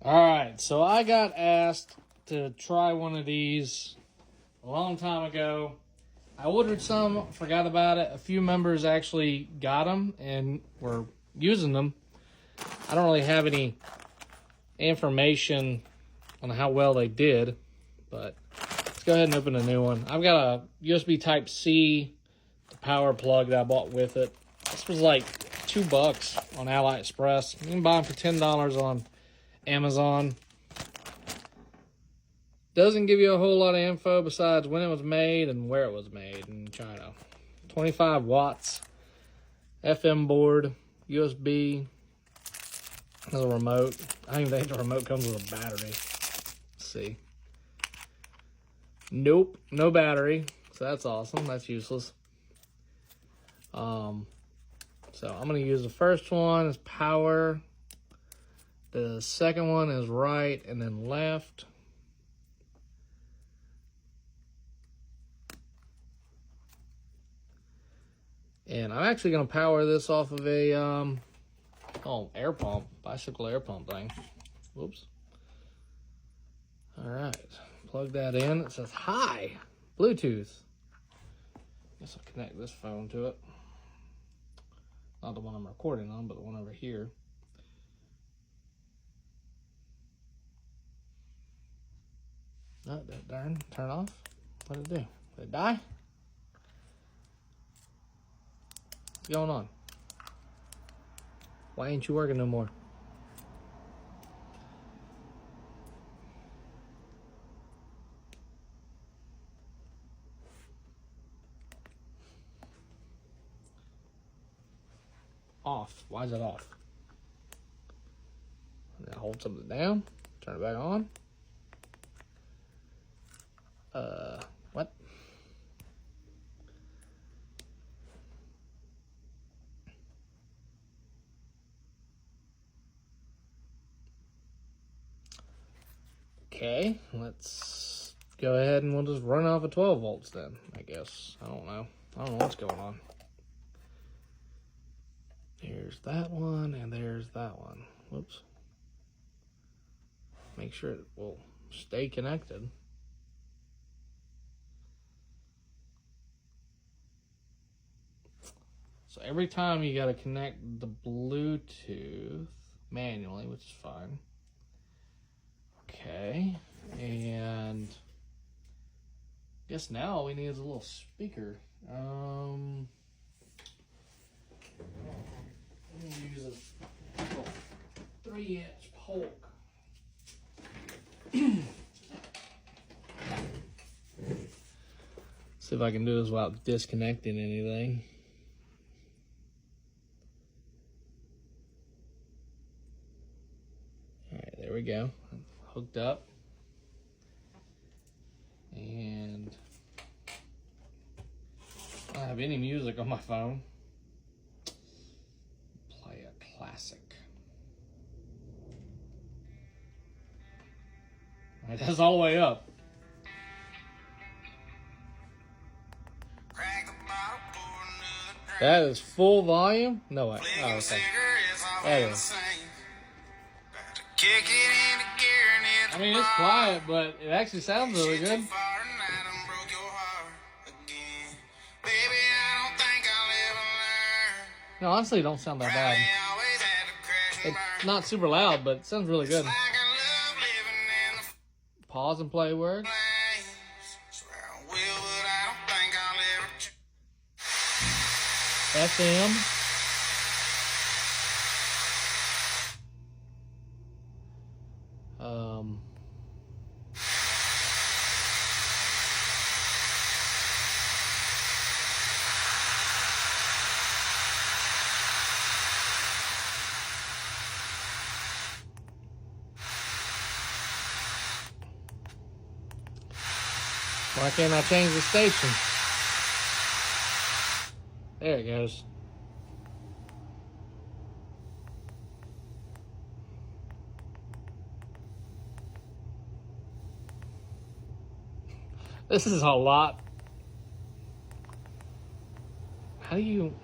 Alright, so I got asked to try one of these a long time ago. I ordered some, forgot about it. A few members actually got them and were using them. I don't really have any information on how well they did, but let's go ahead and open a new one. I've got a USB Type-C power plug that I bought with it. This was like $2 on AliExpress. You can buy them for $10 on Amazon. Doesn't give you a whole lot of info besides when it was made and where it was made in China. 25 watts, FM board, USB. There's a remote. I don't even think the remote comes with a battery. Let's see. Nope, no battery. So that's awesome. That's useless. So I'm going to use the first one as power. The second one is right and then left. And I'm actually going to power this off of a air pump, bicycle air pump thing. Whoops. All right, plug that in. It says hi, Bluetooth. Guess I'll connect this phone to it. Not the one I'm recording on, but the one over here. Oh, that darn, turn off. What did it do? Did it die? What's going on? Why ain't you working no more? Off. Why is it off? Now hold something down. Turn it back on. What? Okay, let's go ahead and we'll just run off of 12 volts then, I guess. I don't know. I don't know what's going on. There's that one, and there's that one. Whoops. Make sure it will stay connected. So every time you got to connect the Bluetooth manually, which is fine. Okay, and I guess now all we need is a little speaker. I'm gonna use a little 3-inch Polk. See if I can do this without disconnecting anything. All right, there we go. Hooked up. And I don't have any music on my phone. Play a classic. All right, that's all the way up. That is full volume? No way. Oh, okay. That is. I mean, it's quiet, but it actually sounds really good. No, honestly, it don't sound that bad. It's not super loud, but it sounds really good. Pause and play words. FM. Why can't I change the station? There it goes. This is a lot. How do you...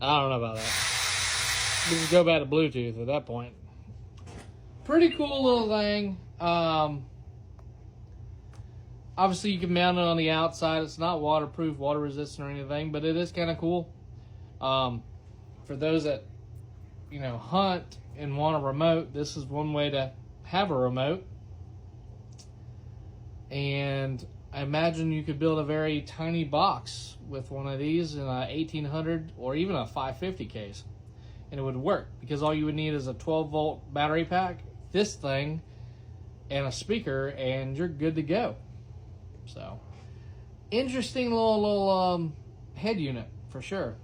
I don't know about that. We just go back to Bluetooth at that point. Pretty cool little thing. Obviously, you can mount it on the outside. It's not waterproof, water resistant, or anything, but it is kind of cool. For those that, hunt and want a remote, this is one way to have a remote. And I imagine you could build a very tiny box with one of these in a 1800 or even a 550 case, and it would work because all you would need is a 12-volt battery pack, this thing, and a speaker, and you're good to go. So, interesting little head unit for sure.